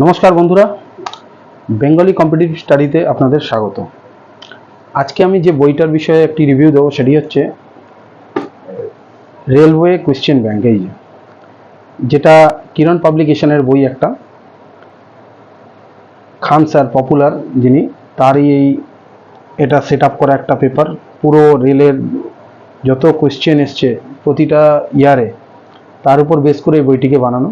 নমস্কার বন্ধুরা, Bengali competitive স্টাডিতে আপনাদের স্বাগত। আজকে আমি যে বইটার বিষয়ে একটি রিভিউ দেবো সেটি হচ্ছে রেলওয়ে কোয়েশ্চেন ব্যাংক। এই যেটা কিরণ পাবলিকেশনের বই, একটা খান স্যার পপুলার যিনি, তারই এটা সেট আপ করা একটা পেপার। পুরো রেলের যত কোয়েশ্চেন এসছে প্রতিটা ইয়ারে, তার উপর বেস করে এই বইটিকে বানানো।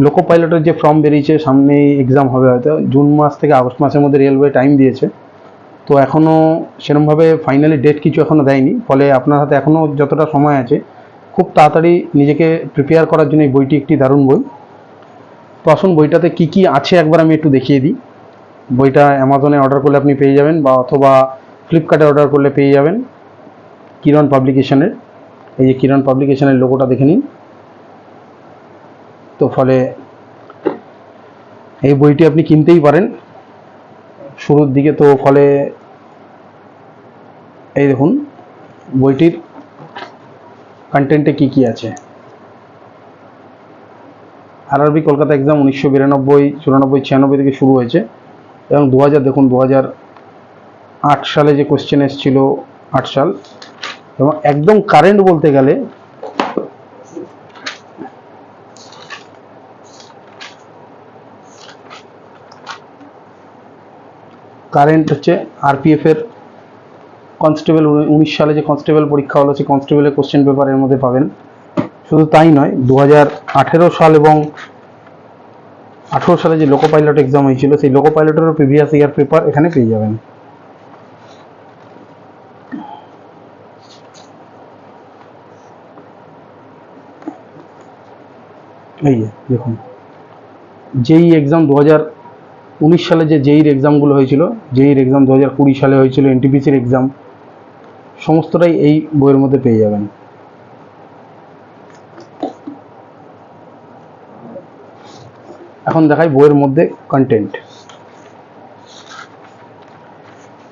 লোকো পাইলটের যে ফর্ম বেরিয়েছে, সামনে এক্সাম হবে হয়তো জুন মাস থেকে আগস্ট মাসের মধ্যে, রেলওয়ে টাইম দিয়েছে। তো এখনও সেরকমভাবে ফাইনালি ডেট কিছু এখনও দেয়নি, ফলে আপনার হাতে এখনও যতটা সময় আছে খুব তাড়াতাড়ি নিজেকে প্রিপেয়ার করার জন্য এই বইটি একটি দারুণ বই। তো আসুন বইটাতে কি কি আছে একবার আমি একটু দেখিয়ে দিই। বইটা অ্যামাজনে অর্ডার করলে আপনি পেয়ে যাবেন, বা অথবা ফ্লিপকার্টে অর্ডার করলে পেয়ে যাবেন কিরণ পাবলিকেশনের। এই যে কিরণ পাবলিকেশনের লোগোটা দেখে নিন। তো ফলে এই বইটি আপনি কিনতেই পারেন শুরুর দিকে। তো ফলে এই দেখুন বইটির কন্টেন্টে কি কি আছে। আরআরবি কলকাতা এক্সাম 1992, 94, 96 থেকে শুরু হয়েছে, এবং 2000 দেখুন 2008 সালে যে কোশ্চেন এসেছিল, 8 সাল, এবং একদম কারেন্ট বলতে গেলে কারেন্ট হচ্ছে আরপিএফ এর কনস্টেবল 19 সালে যে কনস্টেবল পরীক্ষা হলো, সেই কনস্টেবলের কোশ্চেন পেপার এর মধ্যে পাবেন। শুধু তাই নয়, 2018 সাল এবং 18 সালে যে লোকো পাইলট এক্সাম হয়েছিল, সেই লোকো পাইলটেরও প্রিভিয়াস ইয়ার পেপার এখানে পেয়ে যাবেন। এই দেখুন যেই এক্সাম 2019 সালে যে জেইর এক্সামগুলো হয়েছিল, জেইর এক্সাম 2020 সালে হয়েছিল, এনটিপিসির এক্সাম, সমস্তটাই এই বইয়ের মধ্যে পেয়ে যাবেন। এখন দেখাই বইয়ের মধ্যে কন্টেন্ট।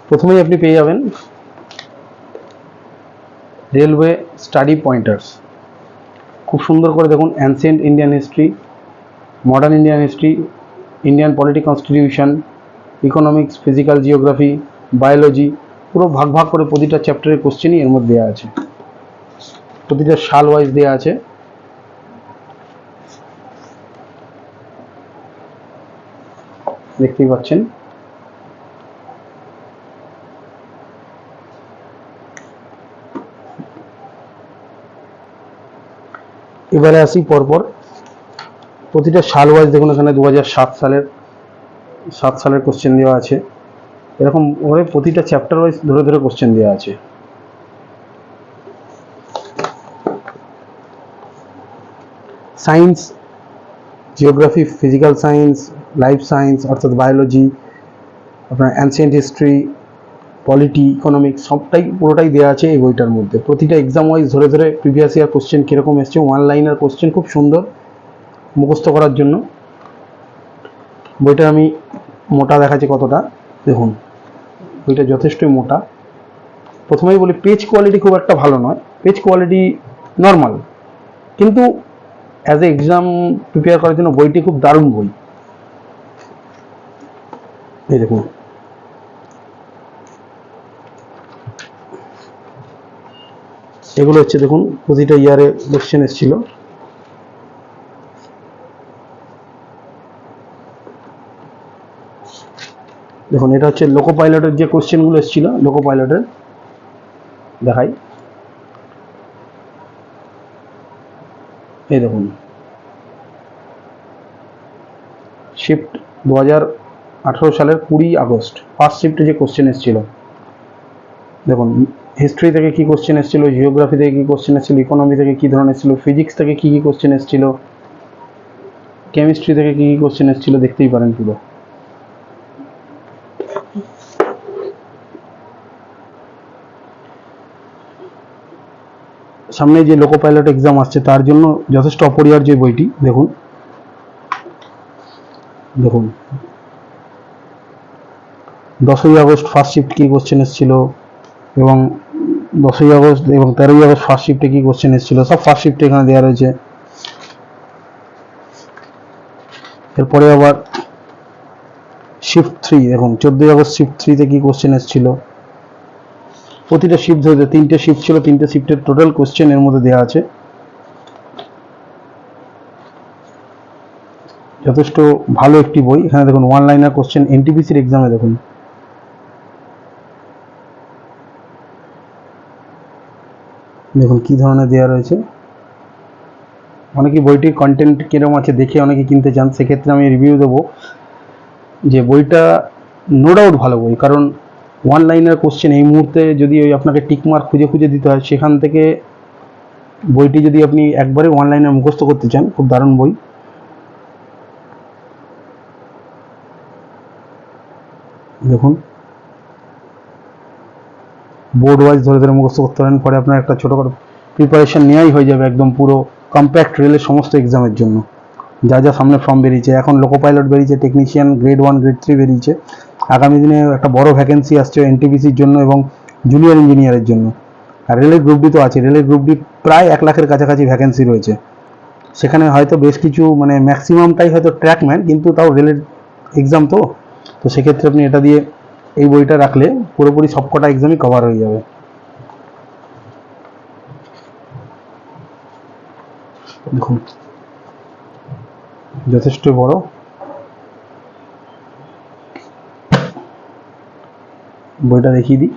প্রথমেই আপনি পেয়ে যাবেন রেলওয়ে স্টাডি পয়েন্টার্স। খুব সুন্দর করে দেখুন, ancient Indian history, modern Indian history, Indian polity constitution, economics, physical geography, biology, পুরো ভাগ ভাগ করে প্রতিটা চ্যাপ্টারের কোশ্চেনই এর মধ্যে দেওয়া আছে। প্রতিটা সাল ওয়াইজ দেওয়া আছে। দেখতেই পাচ্ছেন। এবারে আসি পরপর প্রতিটা সাল ওয়াইজ। দেখুন এখানে 2007 সালের কোশ্চেন দেওয়া আছে। এরকম করে প্রতিটা চ্যাপ্টার ওয়াইজ ধরে ধরে কোশ্চেন দেওয়া আছে। Science, geography, physical science, life science অর্থাৎ বায়োলজি, আপনার অ্যানসিয়েন্ট হিস্ট্রি, পলিটি, ইকোনমিক্স, সবটাই পুরোটাই দেওয়া আছে এই বইটার মধ্যে। প্রতিটা এক্সাম ওয়াইজ ধরে ধরে প্রিভিয়াস ইয়ার কোশ্চেন কীরকম এসছে, ওয়ান লাইনার কোশ্চেন, খুব সুন্দর মুখস্থ করার জন্য। বইটা আমি মোটা দেখাচ্ছি কতটা, দেখুন বইটা যথেষ্টই মোটা। প্রথমেই বলি, পেজ কোয়ালিটি খুব একটা ভালো নয়, পেজ কোয়ালিটি নর্মাল, কিন্তু অ্যাজ এ এক্সাম প্রিপেয়ার করার জন্য বইটি খুব দারুণ বই। এই দেখুন এগুলো হচ্ছে, দেখুন প্রতিটা ইয়ারে কোশ্চেন এসেছিল। দেখুন এটা হচ্ছে লোকো পাইলটের যে কোশ্চেনগুলো এসেছিল, লোকো পাইলটের দেখাই। এই দেখুন শিফট 2018 সালের 20 আগস্ট ফার্স্ট শিফটে যে কোশ্চেন এসেছিল। দেখুন হিস্ট্রি থেকে কি কোশ্চেন এসেছিল, জিওগ্রাফি থেকে কি কোশ্চেন এসেছিল, ইকোনমি থেকে কি ধরনের এসেছিল, ফিজিক্স থেকে কি কি কোশ্চেন এসেছিল, কেমিস্ট্রি থেকে কি কি কোশ্চেন এসেছিল, দেখতেই পারেন পুরো। সামনে যে লোকো পাইলট এক্সাম আসছে তার জন্য যথেষ্ট অপরিহার্য বইটি। দেখুন দেখুন 10ই আগস্ট ফার্স্ট শিফট কি কোশ্চেন এসেছিল, এবং 10ই আগস্ট এবং 13ই আগস্ট ফার্স্ট শিফটে কি কোশ্চেন এসেছিল, সব ফার্স্ট শিফটে এখানে দেওয়া রয়েছে। এরপরে আবার শিফট 3 দেখুন 14 আগস্ট শিফট 3-তে কি কোশ্চেন এসেছিল। প্রতিটা শিফট ধরে 3টে শিফট ছিল, 3টে শিফটের টোটাল কোশ্চেন এর মধ্যে দেওয়া আছে। যথেষ্ট ভালো একটি বই। এখানে দেখুন ওয়ান লাইনার কোশ্চেন এনটিপিসির এক্সামে দেখুন দেখুন কি ধরনের দেওয়া রয়েছে। অনেকে বইটির কন্টেন্ট কিরম আছে দেখে অনেকে কিনতে চান, সেক্ষেত্রে আমি রিভিউ দেবো যে বইটা নো ডাউট ভালো বই, কারণ ওয়ান লাইনার কোশ্চেন এই মুহূর্তে যদি ওই আপনাকে টিক মার্ক খুঁজে খুঁজে দিতে হয়, সেখান থেকে বইটি যদি আপনি একবারে ওয়ান লাইনার মুখস্থ করতে চান, খুব দারুণ বই। দেখুন বোর্ড ওয়াইজ ধরে ধরে মুখস্থ করতে পারেন, পরে আপনার একটা ছোটোখাটো প্রিপারেশন নেওয়াই হয়ে যাবে একদম পুরো কম্প্যাক্ট রেলের সমস্ত এক্সামের জন্য। যা যা সামনে ফর্ম বেরিয়েছে, এখন লোকো পাইলট বেরিয়েছে, টেকনিশিয়ান গ্রেড 1 গ্রেড 3 বেরিয়েছে, আগামী দিনে একটা বড় ভ্যাকেন্সি আসছে এনটিপিসির জন্য এবং জুনিয়র ইঞ্জিনিয়ারের জন্য। আর রেলের গ্রুপ ডি তো আছে, রেলের গ্রুপ ডি প্রায় 1 লাখের কাছাকাছি ভ্যাকেন্সি রয়েছে। সেখানে হয়তো বেশ কিছু মানে ম্যাক্সিমামটাই হয়তো ট্র্যাকম্যান, কিন্তু তাও রেলের এক্সাম তো, তো সেক্ষেত্রে আপনি এটা দিয়ে এই বইটা রাখলে পুরোপুরি সবকটা এক্সামই কভার হয়ে যাবে। দেখুন যথেষ্ট বড়। বইটা দেখিয়ে দিই।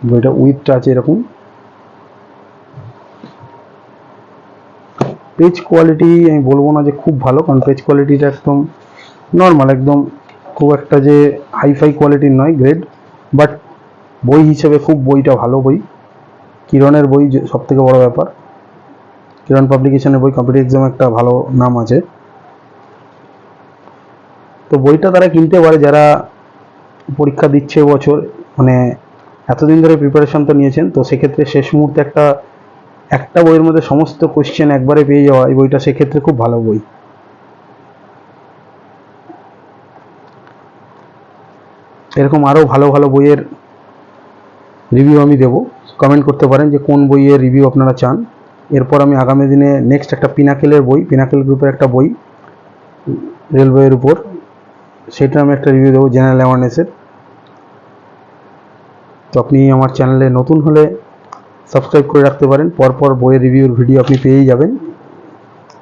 বইটা উইথটা আছে এরকম। পেজ কোয়ালিটি আমি বলবো না যে খুব ভালো, কারণ পেজ কোয়ালিটিটা একদম নর্মাল, একদম খুব একটা যে হাইফাই কোয়ালিটির নয়, গ্রেড। বাট বই হিসেবে খুব বইটা ভালো বই। কিরণের বই সব থেকে বড় ব্যাপার, কিরণ পাবলিকেশনের বই, কম্পিটিটিভ এক্সামে একটা ভালো নাম আছে। তো বইটা তারা কিনতে পারে যারা পরীক্ষা দিচ্ছে বছর, মানে এতদিন ধরে প্রিপারেশন তো নিয়েছেন, তো সেক্ষেত্রে শেষ মুহূর্তে একটা বইয়ের মধ্যে সমস্ত কোশ্চেন একবারে পেয়ে যাওয়া এই বইটা সেক্ষেত্রে খুব ভালো বই। এরকম আরও ভালো ভালো বইয়ের রিভিউ আমি দেবো, কমেন্ট করতে পারেন যে কোন বইয়ের রিভিউ আপনারা চান। এরপর আমি আগামী দিনে নেক্সট একটা পিনাকেলের বই, পিনাকেল গ্রুপের একটা বই রেলওয়ের উপর, সেটা আমি একটা রিভিউ দেবো জেনারেল অ্যাওয়ারনেসের। তো আপনি আমার চ্যানেলে নতুন হলে সাবস্ক্রাইব করে রাখতে পারেন, পরপর বইয়ের রিভিউর ভিডিও আপনি পেয়েই যাবেন,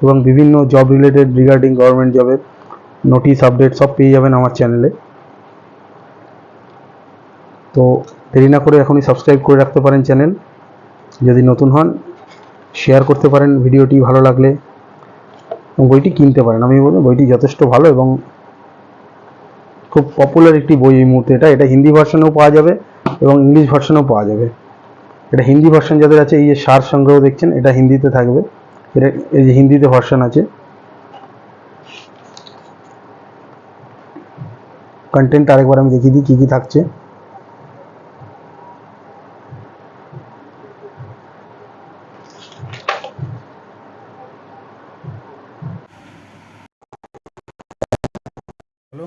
এবং বিভিন্ন জব রিলেটেড রিগার্ডিং গভর্নমেন্ট জবের নোটিশ আপডেট সব পেয়ে যাবেন আমার চ্যানেলে। তো দেরি না করে এখনই সাবস্ক্রাইব করে রাখতে পারেন চ্যানেল, যদি নতুন হন শেয়ার করতে পারেন ভিডিওটি ভালো লাগলে, এবং বইটি কিনতে পারেন। আমি বলবো বইটি যথেষ্ট ভালো এবং খুব পপুলার একটি বই এই মুহূর্তে। এটা হিন্দি ভার্সনেও পাওয়া যাবে এবং ইংলিশ ভার্সনেও পাওয়া যাবে। এটা হিন্দি ভার্সন যাদের আছে, এই যে সার সংগ্রহ দেখছেন, এটা হিন্দিতে থাকবে, এটা এই যে হিন্দিতে ভার্সন আছে। কন্টেন্ট আরেকবার আমি দেখিয়ে দিই কী কী থাকছে। হ্যালো।